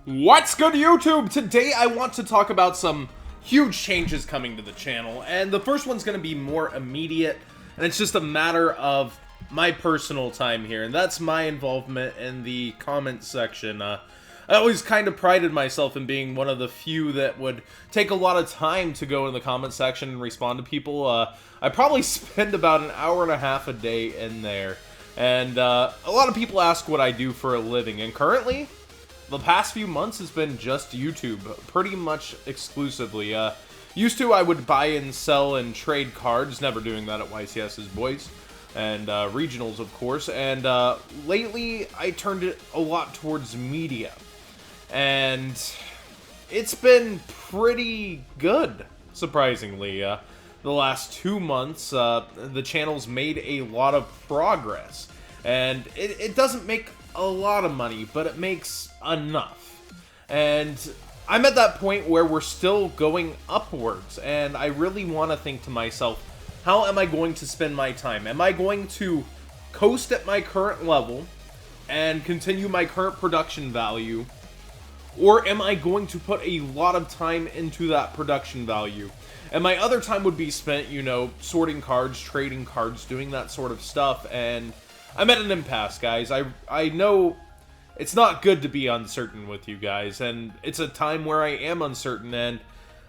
What's good, YouTube? Today I want to talk about some huge changes coming to the channel, and the first one's going to be more immediate, and it's just a matter of my personal time here, and that's my involvement in the comments section. I always kind of prided myself in being one of the few that would take a lot of time to go in the comment section and respond to people. I probably spend about an hour and a half a day in there, and a lot of people ask what I do for a living, and currently the past few months has been just YouTube, pretty much exclusively. Used to, I would buy and sell and trade cards, never doing that at YCS's boys, and regionals, of course, and lately, I turned it a lot towards media, and it's been pretty good, surprisingly. The last 2 months, the channel's made a lot of progress, and it doesn't make a lot of money, but it makes enough. And I'm at that point where we're still going upwards, and I really want to think to myself, how am I going to spend my time? Am I going to coast at my current level and continue my current production value, or am I going to put a lot of time into that production value? And my other time would be spent, you know, sorting cards, trading cards, doing that sort of stuff, and I'm at an impasse, guys. I know it's not good to be uncertain with you guys, and it's a time where I am uncertain, and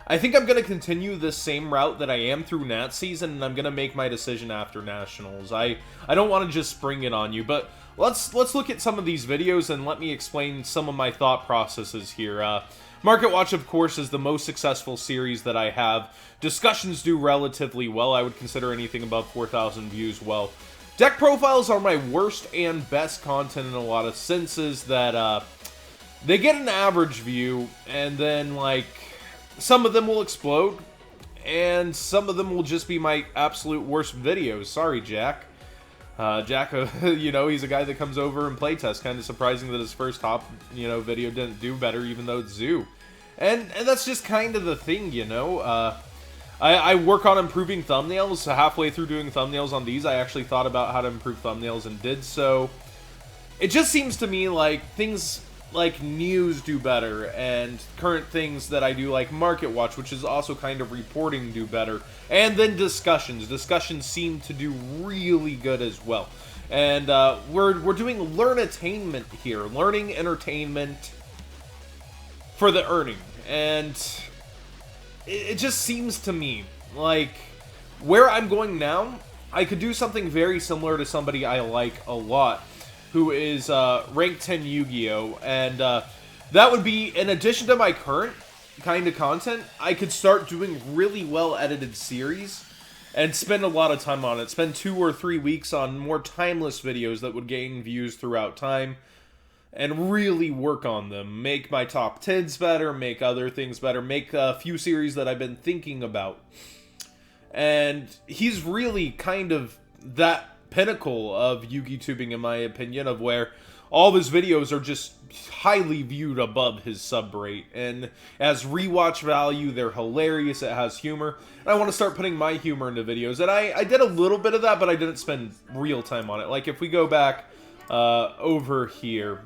I think I'm going to continue the same route that I am through Nat season, and I'm going to make my decision after Nationals. I don't want to just spring it on you, but let's look at some of these videos, and let me explain some of my thought processes here. Market Watch, of course, is the most successful series that I have. Discussions do relatively well. I would consider anything above 4,000 views well. Deck profiles are my worst and best content in a lot of senses, that they get an average view, and then, like, some of them will explode, and some of them will just be my absolute worst videos. Sorry, Jack. Jack, you know, he's a guy that comes over and playtests. Kind of surprising that his first top, you know, video didn't do better, even though it's Zoo. And that's just kind of the thing, you know. I work on improving thumbnails. Halfway through doing thumbnails on these, I actually thought about how to improve thumbnails and did so. It just seems to me like things like news do better, and current things that I do like Market Watch, which is also kind of reporting, do better. And then discussions. Discussions seem to do really good as well. And we're doing learn-attainment here. Learning entertainment for the earning. And it just seems to me like where I'm going now, I could do something very similar to somebody I like a lot, who is Rank 10 Yu-Gi-Oh! And that would be, in addition to my current kind of content, I could start doing really well-edited series and spend a lot of time on it. Spend 2 or 3 weeks on more timeless videos that would gain views throughout time, and really work on them. Make my top 10s better, make other things better, make a few series that I've been thinking about. And he's really kind of that pinnacle of Yu-Gi tubing, in my opinion, of where all of his videos are just highly viewed above his sub rate. And as rewatch value, they're hilarious, it has humor. And I want to start putting my humor into videos. And I did a little bit of that, but I didn't spend real time on it. Like, if we go back over here,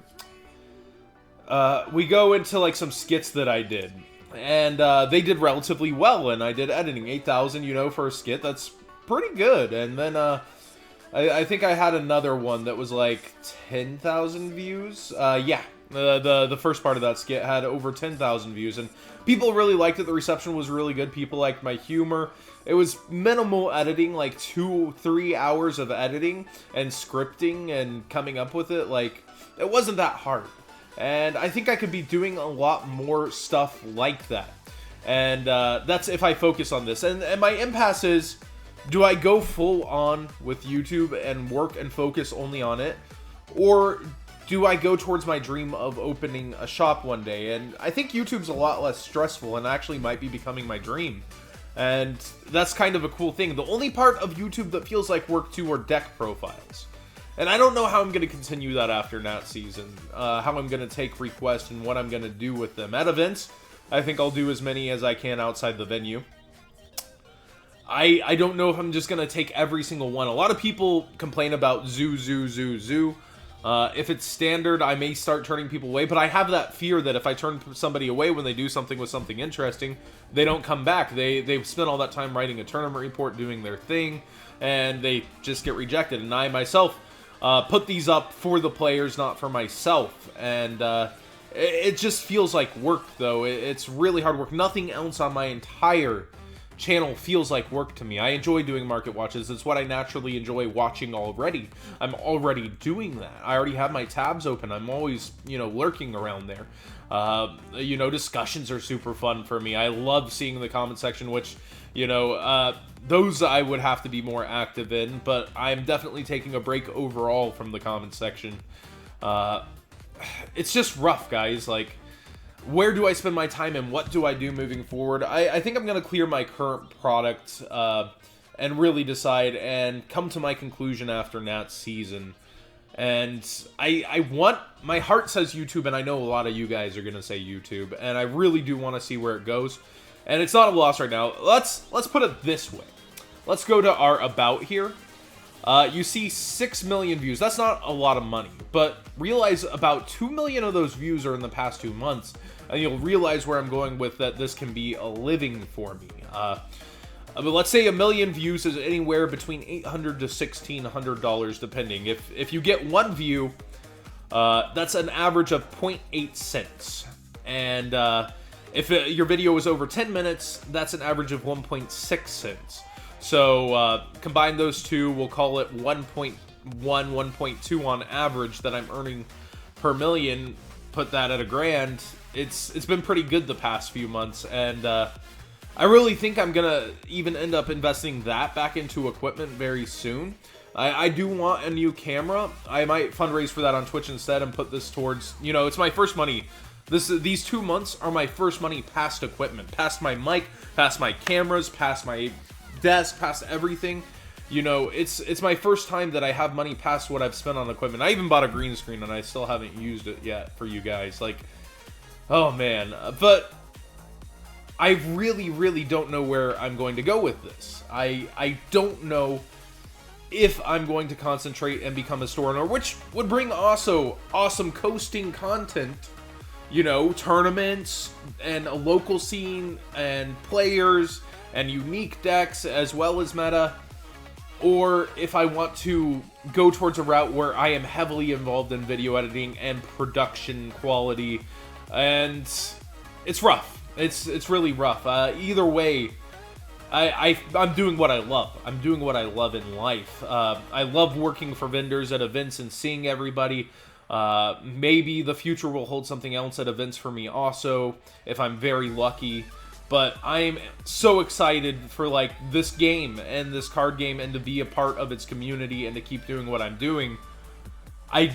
we go into, like, some skits that I did. And they did relatively well, and I did editing. 8,000, you know, for a skit, that's pretty good. And then I think I had another one that was like 10,000 views. Yeah, the first part of that skit had over 10,000 views, and people really liked it. The reception was really good. People liked my humor. It was minimal editing, like 2-3 hours of editing and scripting and coming up with it. Like, it wasn't that hard. And I think I could be doing a lot more stuff like that. And that's if I focus on this. And my impasse is, do I go full on with YouTube and work and focus only on it? Or do I go towards my dream of opening a shop one day? And I think YouTube's a lot less stressful and actually might be becoming my dream. And that's kind of a cool thing. The only part of YouTube that feels like work too are deck profiles. And I don't know how I'm going to continue that after Nat season. How I'm going to take requests and what I'm going to do with them. At events, I think I'll do as many as I can outside the venue. I don't know if I'm just going to take every single one. A lot of people complain about zoo. If it's standard, I may start turning people away, but I have that fear that if I turn somebody away when they do something with something interesting, they don't come back. They've spent all that time writing a tournament report, doing their thing, and they just get rejected. And I myself put these up for the players, not for myself. And it just feels like work, though. It's really hard work. Nothing else on my entire channel feels like work to me. I enjoy doing market watches. It's what I naturally enjoy watching already. I'm already doing that. I already have my tabs open. I'm always, lurking around there. Discussions are super fun for me. I love seeing the comment section, which, those I would have to be more active in, but I'm definitely taking a break overall from the comment section. It's just rough, guys. Like, where do I spend my time and what do I do moving forward? I think I'm going to clear my current product and really decide and come to my conclusion after Nat's season. And my heart says YouTube, and I know a lot of you guys are going to say YouTube, and I really do want to see where it goes. And it's not a loss right now. Let's put it this way. Let's go to our About here. You see 6 million views. That's not a lot of money, but realize about 2 million of those views are in the past 2 months, and you'll realize where I'm going with that. This can be a living for me. But let's say 1 million views is anywhere between $800 to $1,600, depending. If you get 1 view, that's an average of 0.8 cents, and if your video is over 10 minutes, that's an average of 1.6 cents. So combine those two, we'll call it 1.1, 1.2 on average that I'm earning per million. Put that at $1,000. It's been pretty good the past few months, and I really think I'm gonna even end up investing that back into equipment very soon. I do want a new camera. I might fundraise for that on Twitch instead and put this towards, it's my first money. These 2 months are my first money past equipment, past my mic, past my cameras, past my desk, past everything. It's my first time that I have money past what I've spent on equipment. I even bought a green screen and I still haven't used it yet for you guys. Like, oh man. But I really, really don't know where I'm going to go with this. I don't know if I'm going to concentrate and become a store owner, which would bring also awesome coasting content, tournaments and a local scene and players and unique decks as well as meta, or if I want to go towards a route where I am heavily involved in video editing and production quality, and it's rough. It's really rough. Either way, I'm doing what I love. I'm doing what I love in life. I love working for vendors at events and seeing everybody. Maybe the future will hold something else at events for me also, if I'm very lucky. But I'm so excited for this game and this card game and to be a part of its community and to keep doing what I'm doing. I've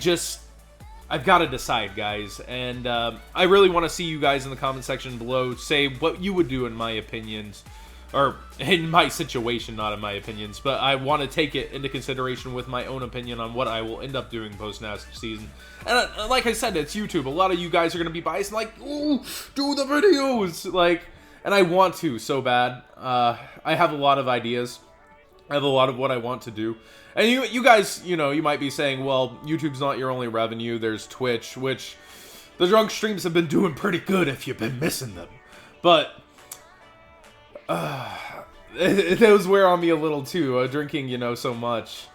got to decide, guys. And I really want to see you guys in the comment section below say what you would do in my opinions. Or in my situation, not in my opinions. But I want to take it into consideration with my own opinion on what I will end up doing post-Nats season. And like I said, it's YouTube. A lot of you guys are going to be biased and ooh, do the videos. And I want to so bad. I have a lot of ideas. I have a lot of what I want to do. And you guys, you might be saying, well, YouTube's not your only revenue. There's Twitch, which the drunk streams have been doing pretty good if you've been missing them. But those wear on me a little too, drinking, so much.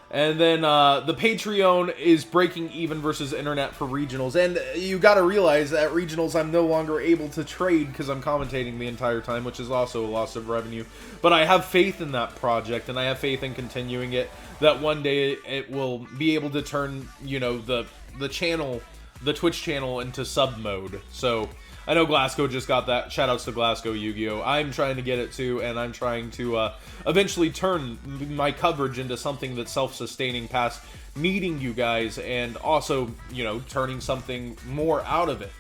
And then the Patreon is breaking even versus internet for regionals. And you got to realize that regionals I'm no longer able to trade because I'm commentating the entire time, which is also a loss of revenue. But I have faith in that project, and I have faith in continuing it, that one day it will be able to turn, the channel, the Twitch channel, into sub mode. So I know Glasgow just got that. Shoutouts to Glasgow Yu-Gi-Oh! I'm trying to get it too, and I'm trying to eventually turn my coverage into something that's self-sustaining past needing you guys, and also, turning something more out of it.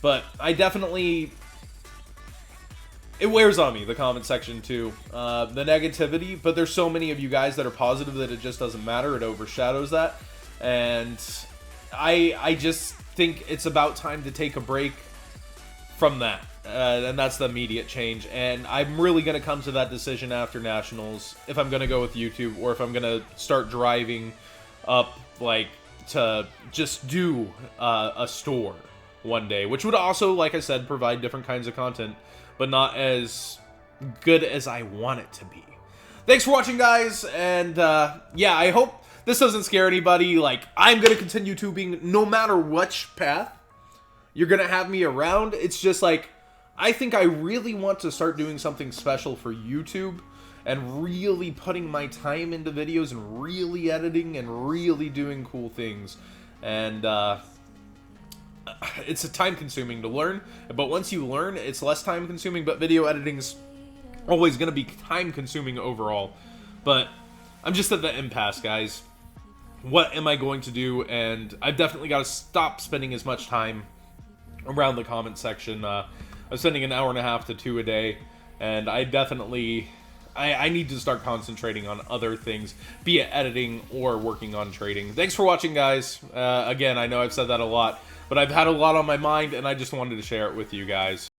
But I definitely... It wears on me, the comment section too. The negativity, but there's so many of you guys that are positive that it just doesn't matter. It overshadows that. And I just think it's about time to take a break from that, and that's the immediate change. And I'm really going to come to that decision after Nationals, if I'm going to go with YouTube or if I'm going to start driving up to just do a store one day, which would also, like I said, provide different kinds of content, but not as good as I want it to be. Thanks for watching, guys, and yeah, I hope this doesn't scare anybody. Like, I'm gonna continue tubing no matter which path you're gonna have me around. It's just like, I think I really want to start doing something special for YouTube and really putting my time into videos and really editing and really doing cool things. And it's a time consuming to learn, but once you learn, it's less time consuming. But video editing's always going to be time consuming overall. But I'm just at the impasse, guys. What am I going to do? And I've definitely got to stop spending as much time around the comment section. I'm spending an hour and a half to 2 a day, and I definitely I need to start concentrating on other things, be it editing or working on trading. Thanks for watching, guys. Again, I know I've said that a lot, but I've had a lot on my mind, and I just wanted to share it with you guys.